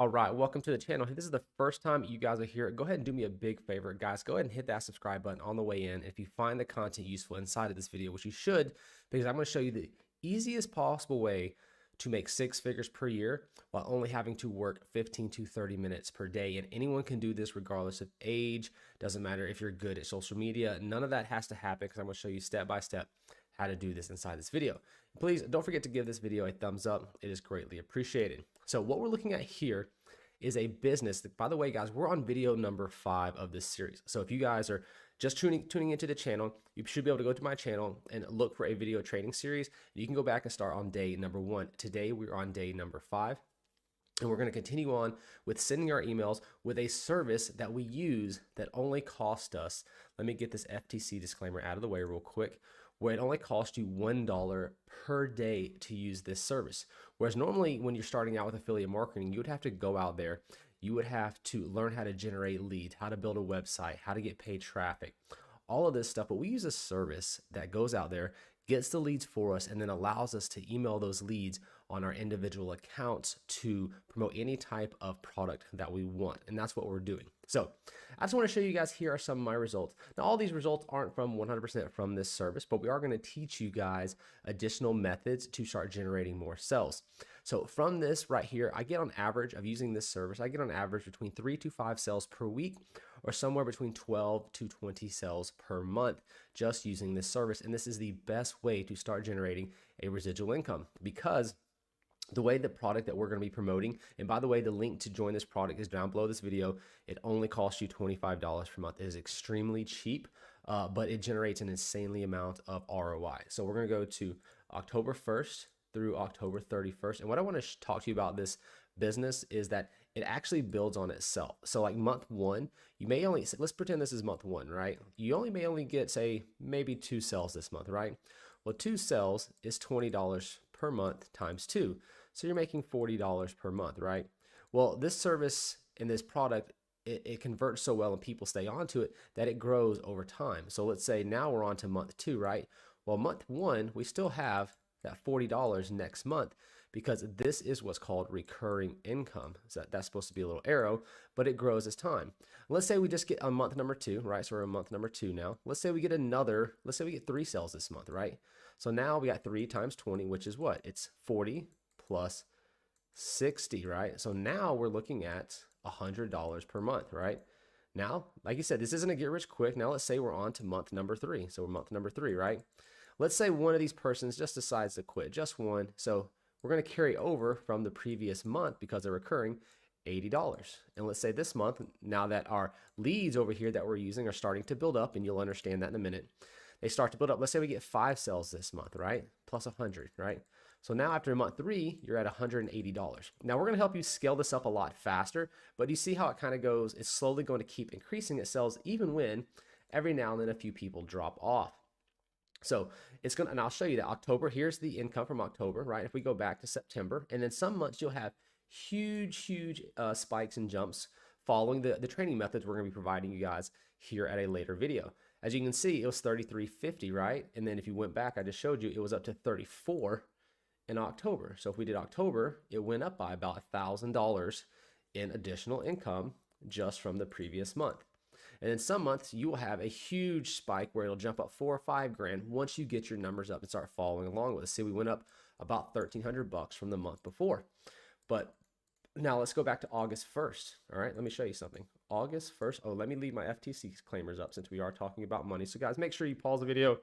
All right, welcome to the channel. If this is the first time you guys are here, go ahead and do me a big favor, guys. Go ahead and hit that subscribe button on the way in. If you find the content useful inside of this video, which you should, because I'm going to show you the easiest possible way to make 6 figures per year while only having to work 15 to 30 minutes per day. And anyone can do this regardless of age. Doesn't matter if you're good at social media. None of that has to happen because I'm going to show you step by step how to do this inside this video. Please don't forget to give this video a thumbs up. It is greatly appreciated. So what we're looking at here is a business that, by the way, guys, we're on video number 5 of this series. So if you guys are just tuning into the channel, you should be able to go to my channel and look for a video training series. You can go back and start on day number 1. Today, we're on day number 5. And we're going to continue on with sending our emails with a service that we use that only cost us, let me get this FTC disclaimer out of the way real quick, where it only costs you $1 per day to use this service. Whereas normally when you're starting out with affiliate marketing, you would have to go out there, you would have to learn how to generate leads, how to build a website, how to get paid traffic, all of this stuff. But we use a service that goes out there, gets the leads for us, and then allows us to email those leads on our individual accounts to promote any type of product that we want. And that's what we're doing. So I just want to show you guys, here are some of my results. Now, all these results aren't from 100% from this service, but we are going to teach you guys additional methods to start generating more sales. So from this right here, I get on average of using this service, I get on average between 3 to 5 sales per week, or somewhere between 12 to 20 sales per month just using this service. And this is the best way to start generating a residual income, because the way the product that we're going to be promoting, and by the way, the link to join this product is down below this video. It only costs you $25 per month. It is extremely cheap, but it generates an insanely amount of ROI. So we're going to go to October 1st through October 31st. And what I want to talk to you about this business is that it actually builds on itself. So like month 1, you may only, let's pretend this is month 1, right? You may only get, say, maybe 2 sales this month, right? Well, 2 sales is $20 per month times 2. So you're making $40 per month, right? Well, this service and this product, it converts so well and people stay onto it that it grows over time. So let's say now we're on to month 2, right? Well, month 1, we still have that $40 next month, because this is what's called recurring income. So that's supposed to be a little arrow, but it grows as time. Let's say we just get on month number 2, right? So we're on month number 2 now. Let's say we get another, let's say we get 3 sales this month, right? So now we got 3 times 20, which is what? It's 40 plus 60, right? So now we're looking at $100 per month, right? Now, like you said, this isn't a get rich quick. Now let's say we're on to month number 3. So we're month number 3, right? Let's say one of these persons just decides to quit, just one. So we're going to carry over from the previous month, because they're recurring, $80. And let's say this month, now that our leads over here that we're using are starting to build up, and you'll understand that in a minute, they start to build up. Let's say we get 5 sales this month, right? Plus 100, right? So now after month 3, you're at $180. Now we're going to help you scale this up a lot faster, but you see how it kind of goes. It's slowly going to keep increasing its sales, even when every now and then a few people drop off. So it's going to, and I'll show you that October, here's the income from October, right? If we go back to September, and then some months you'll have huge spikes and jumps following the training methods we're going to be providing you guys here at a later video. As you can see, it was $33.50, right? And then if you went back, I just showed you, it was up to $34 in October. So if we did October, it went up by about $1,000 in additional income just from the previous month. And in some months, you will have a huge spike where it'll jump up 4 or 5 grand once you get your numbers up and start following along with us. See, we went up about $1,300 from the month before. But now let's go back to August 1st. All right, let me show you something. August 1st. Oh, let me leave my FTC disclaimers up since we are talking about money. So guys, make sure you pause the video,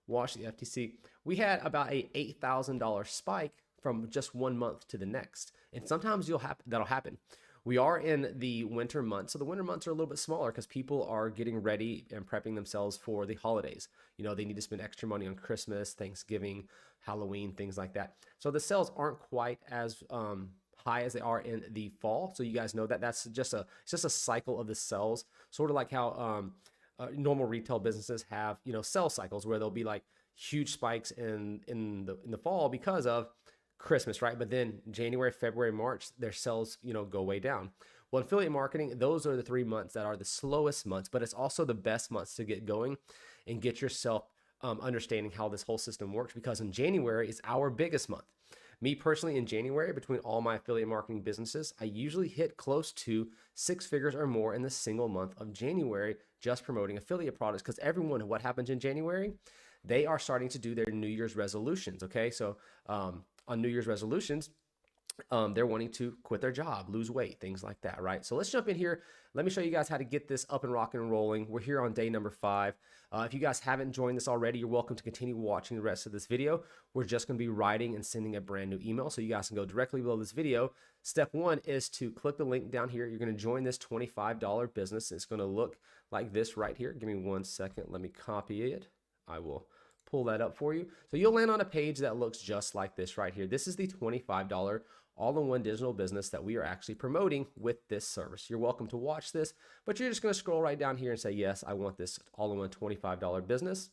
watch the FTC. We had about a $8,000 spike from just one month to the next. And sometimes that'll happen. We are in the winter months. So the winter months are a little bit smaller because people are getting ready and prepping themselves for the holidays. You know, they need to spend extra money on Christmas, Thanksgiving, Halloween, things like that. So the sales aren't quite as high as they are in the fall. So you guys know that it's just a cycle of the sales, sort of like how normal retail businesses have, you know, sales cycles where there'll be like huge spikes in the fall because of Christmas, right? But then January, February, March, their sales, you know, go way down. Well, affiliate marketing, those are the 3 months that are the slowest months, but it's also the best months to get going and get yourself understanding how this whole system works, because in January is our biggest month. Me personally, in January, between all my affiliate marketing businesses, I usually hit close to 6 figures or more in the single month of January just promoting affiliate products, because everyone, what happens in January? They are starting to do their New Year's resolutions. Okay, so on New Year's resolutions, they're wanting to quit their job, lose weight, things like that, right? So let's jump in here. Let me show you guys how to get this up and rocking and rolling. We're here on day number 5. If you guys haven't joined this already, you're welcome to continue watching the rest of this video. We're just going to be writing and sending a brand new email, so you guys can go directly below this video. Step 1 is to click the link down here. You're going to join this $25 business. It's going to look like this right here. Give me 1 second. Let me copy it. I will pull that up for you. So you'll land on a page that looks just like this right here. This is the $25 all-in-one digital business that we are actually promoting with this service. You're welcome to watch this, but you're just going to scroll right down here and say, yes, I want this all-in-one $25 business.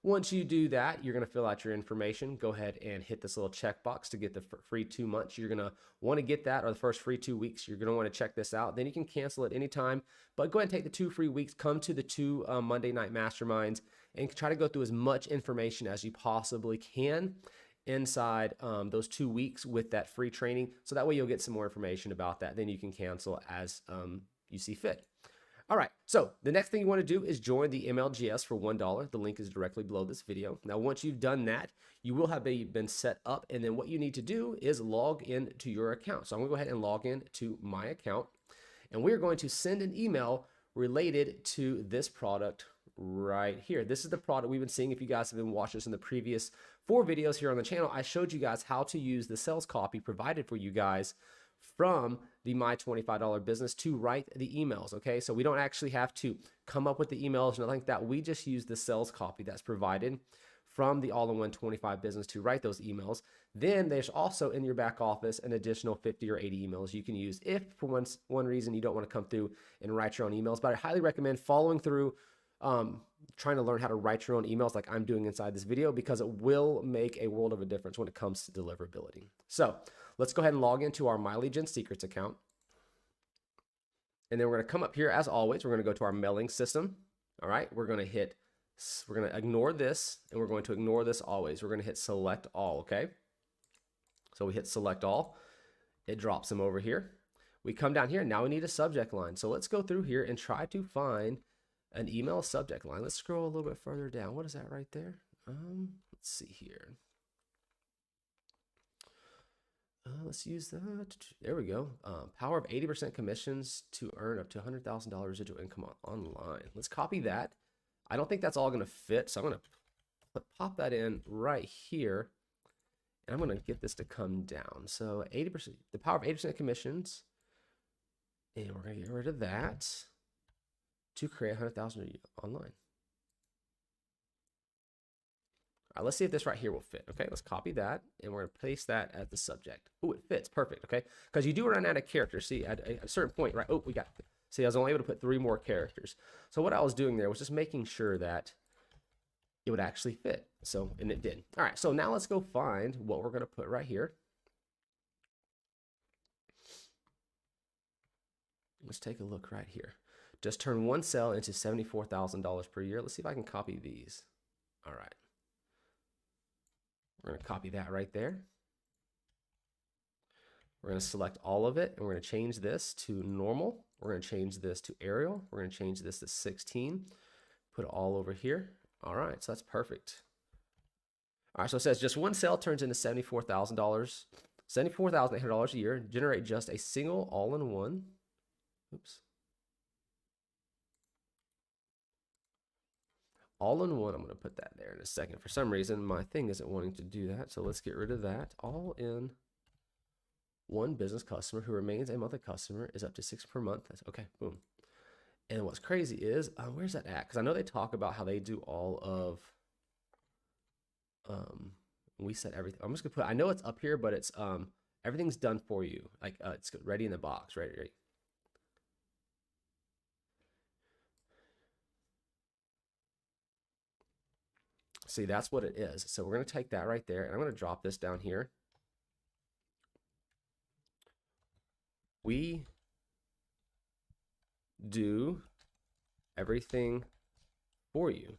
Once you do that, you're going to fill out your information. Go ahead and hit this little checkbox to get the free 2 months. You're going to want to get that, or the first free 2 weeks. You're going to want to check this out. Then you can cancel it anytime, but go ahead and take the 2 free weeks. Come to the 2 Monday night masterminds and try to go through as much information as you possibly can inside those 2 weeks with that free training. So that way you'll get some more information about that. Then you can cancel as you see fit. All right, so the next thing you want to do is join the MLGS for $1. The link is directly below this video. Now, once you've done that, you will have been set up, and then what you need to do is log in to your account. So I'm gonna go ahead and log in to my account, and we're going to send an email related to this product right here. This is the product we've been seeing. If you guys have been watching this in the previous 4 videos here on the channel, I showed you guys how to use the sales copy provided for you guys from the My $25 business to write the emails. Okay, so we don't actually have to come up with the emails, nothing like that. We just use the sales copy that's provided from the all-in-one 25 business to write those emails. Then there's also in your back office an additional 50 or 80 emails you can use if for one reason you don't want to come through and write your own emails. But I highly recommend following through, trying to learn how to write your own emails like I'm doing inside this video, because it will make a world of a difference when it comes to deliverability. So let's go ahead and log into our My Lead Gen Secrets account. And then we're going to come up here as always. We're going to go to our mailing system. All right, we're going to ignore this, and we're going to ignore this always. We're going to hit select all, okay? So we hit select all. It drops them over here. We come down here. Now we need a subject line. So let's go through here and try to find an email subject line. Let's scroll a little bit further down. What is that right there? Let's see here. Let's use that. There we go. Power of 80% commissions to earn up to $100,000 residual income online. Let's copy that. I don't think that's all going to fit, so I'm going to pop that in right here, and I'm going to get this to come down. So 80%, the power of 80% commissions, and we're going to get rid of that to create 100,000 online. All right, let's see if this right here will fit. Okay, let's copy that, and we're going to paste that as the subject. Oh, it fits perfect. Okay, because you do run out of characters. See, at a certain point, right? Oh, see, I was only able to put 3 more characters. So what I was doing there was just making sure that it would actually fit. So, and it did. All right, so now let's go find what we're going to put right here. Let's take a look right here. Just turn 1 sale into $74,000 per year. Let's see if I can copy these. All right. We're going to copy that right there. We're going to select all of it, and we're going to change this to normal. We're going to change this to Arial. We're going to change this to 16. Put it all over here. All right, so that's perfect. All right, so it says just 1 sale turns into $74,000, $74,800 a year. Generate just a single all-in-one. Oops. All-in-one, I'm going to put that there in a second. For some reason, my thing isn't wanting to do that, so let's get rid of that. All-in one business customer who remains a monthly customer is up to 6 per month. That's okay, boom. And what's crazy is, where's that at? Because I know they talk about how they do all of, we set everything. I'm just going to put, I know it's up here, but it's, everything's done for you. Like, it's ready in the box, right? See, that's what it is. So we're going to take that right there, and I'm going to drop this down here. We do everything for you.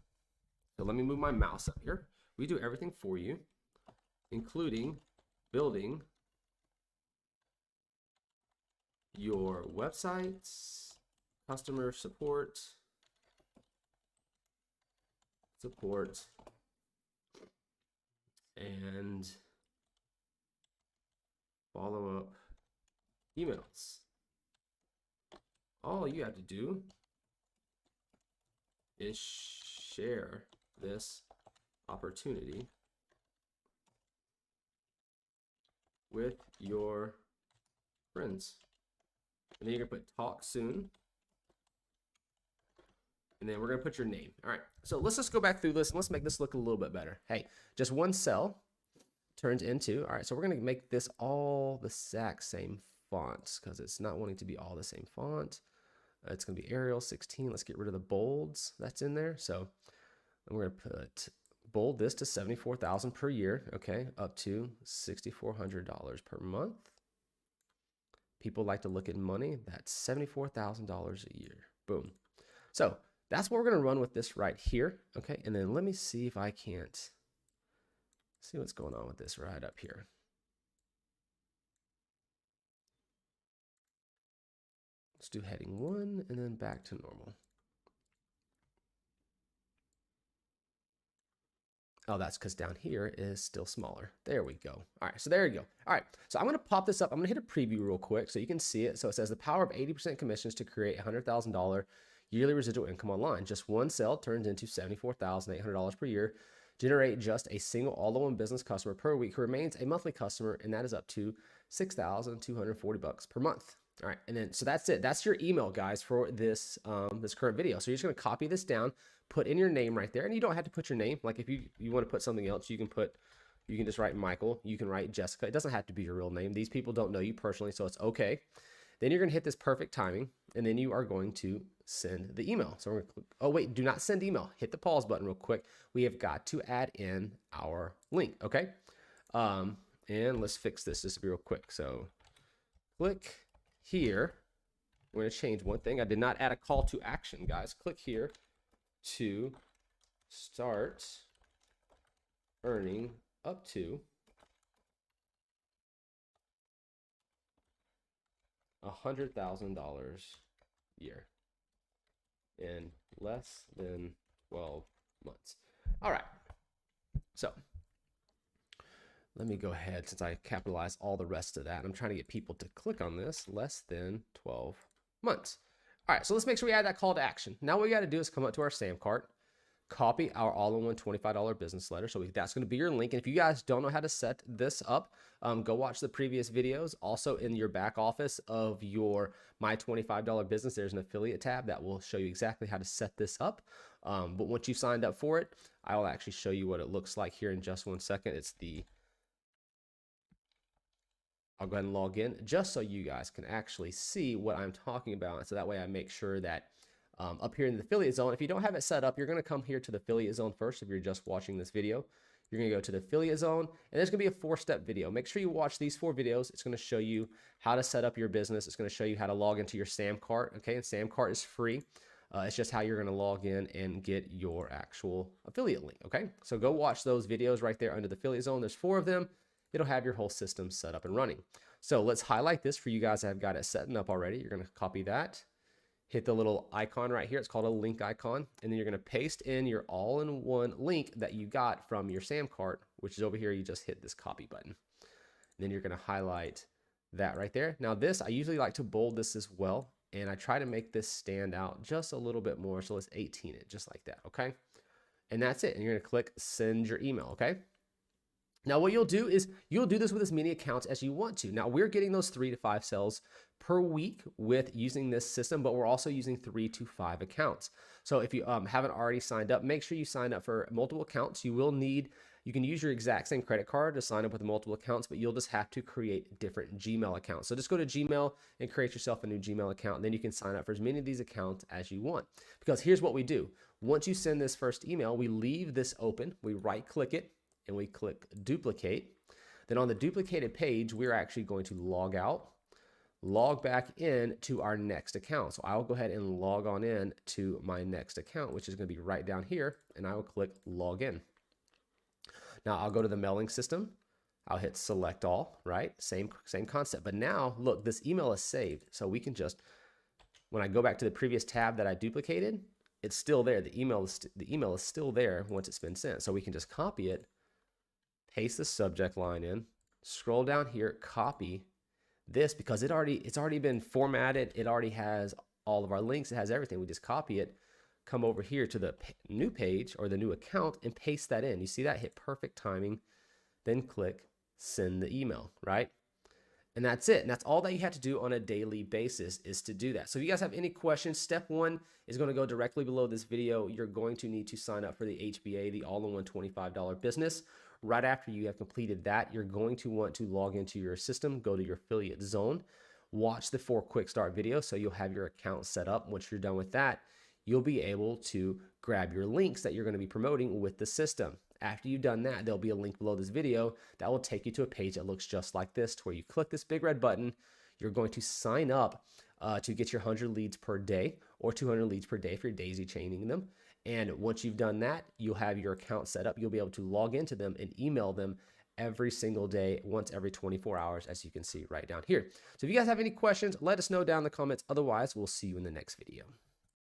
So let me move my mouse up here. We do everything for you, including building your websites, customer support, and follow-up emails. All you have to do is share this opportunity with your friends. And then you're gonna put talk soon. And then we're gonna put your name. All right, so let's just go back through this and let's make this look a little bit better. Hey, just one cell turns into, all right, so we're gonna make this all the exact same fonts because it's not wanting to be all the same font. It's gonna be Arial 16. Let's get rid of the bolds that's in there. So we're gonna put bold this to 74,000 per year, okay, up to $6,400 per month. People like to look at money. That's $74,000 a year. Boom. So that's what we're going to run with this right here. Okay. And then let me see if I can't see what's going on with this right up here. Let's do heading 1 and then back to normal. Oh, that's because down here is still smaller. There we go. All right, so there you go. All right, so I'm going to pop this up. I'm going to hit a preview real quick so you can see it. So it says the power of 80% commissions to create $100,000 yearly residual income online. Just one sale turns into $74,800 per year. Generate just a single all-in-one business customer per week who remains a monthly customer, and that is up to $6,240 per month. All right, and then so that's it. That's your email, guys, for this this current video. So you're just going to copy this down, put in your name right there, and you don't have to put your name. Like if you want to put something else, you can just write Michael. You can write Jessica. It doesn't have to be your real name. These people don't know you personally, so it's okay. Then you're going to hit this perfect timing, and then you are going to send the email. So we're going to click, oh wait, do not send email. Hit the pause button real quick. We have got to add in our link, okay? And let's fix this just real quick. So click here. We're going to change one thing. I did not add a call to action, guys. Click here to start earning up to $100,000 a year in less than 12 months. All right. So let me go ahead, since I capitalized all the rest of that. I'm trying to get people to click on this, less than 12 months. All right, so let's make sure we add that call to action. Now what we got to do is come up to our SAM cart, copy our all-in-one $25 business letter. So that's going to be your link. And if you guys don't know how to set this up, go watch the previous videos. Also in your back office of your My $25 business, there's an affiliate tab that will show you exactly how to set this up. But once you signed up for it, I will actually show you what it looks like here in just one second. I'll go ahead and log in just so you guys can actually see what I'm talking about. So that way I make sure that up here in the affiliate zone, if you don't have it set up, you're going to come here to the affiliate zone first. If you're just watching this video, you're going to go to the affiliate zone, and there's going to be a 4-step video. Make sure you watch these 4 videos. It's going to show you how to set up your business. It's going to show you how to log into your SAM cart. Okay, and SAM cart is free. It's just how you're going to log in and get your actual affiliate link. Okay, so go watch those videos right there under the affiliate zone. There's 4 of them. It'll have your whole system set up and running. So let's highlight this for you guys that have got it set up already. You're going to copy that, hit the little icon right here. It's called a link icon. And then you're going to paste in your all-in-one link that you got from your SAM cart, which is over here. You just hit this copy button. And then you're going to highlight that right there. Now this, I usually like to bold this as well. And I try to make this stand out just a little bit more. So let's 18 it just like that. Okay. And that's it. And you're going to click send your email. Okay. Now what you'll do is you'll do this with as many accounts as you want to. Now we're getting those 3 to 5 sales per week with using this system, but we're also using 3 to 5 accounts. So if you haven't already signed up, make sure you sign up for multiple accounts. You can use your exact same credit card to sign up with multiple accounts, but you'll just have to create different Gmail accounts. So just go to Gmail and create yourself a new Gmail account. And then you can sign up for as many of these accounts as you want. Because here's what we do. Once you send this first email, we leave this open, we right click it, and we click duplicate. Then on the duplicated page, we're actually going to log out, log back in to our next account. So I'll go ahead and log on in to my next account, which is going to be right down here, and I will click log in. Now I'll go to the mailing system, I'll hit select all, right? Same concept. But now look, this email is saved. So we can just, when I go back to the previous tab that I duplicated, it's still there. The email is still there once it's been sent. So we can just copy it, paste the subject line in, scroll down here, copy this because it's already been formatted. It already has all of our links. It has everything. We just copy it, come over here to the new page or the new account and paste that in. You see that? Hit perfect timing, then click send the email, right? And that's it. And that's all that you have to do on a daily basis is to do that. So if you guys have any questions, step one is going to go directly below this video. You're going to need to sign up for the HBA, the all-in-one $25 business. Right after you have completed that, you're going to want to log into your system, go to your affiliate zone, watch the 4 quick start videos so you'll have your account set up. Once you're done with that, you'll be able to grab your links that you're going to be promoting with the system. After you've done that, there'll be a link below this video that will take you to a page that looks just like this, to where you click this big red button. You're going to sign up to get your 100 leads per day or 200 leads per day if you're daisy chaining them. And once you've done that, you'll have your account set up. You'll be able to log into them and email them every single day, once every 24 hours, as you can see right down here. So if you guys have any questions, let us know down in the comments. Otherwise, we'll see you in the next video.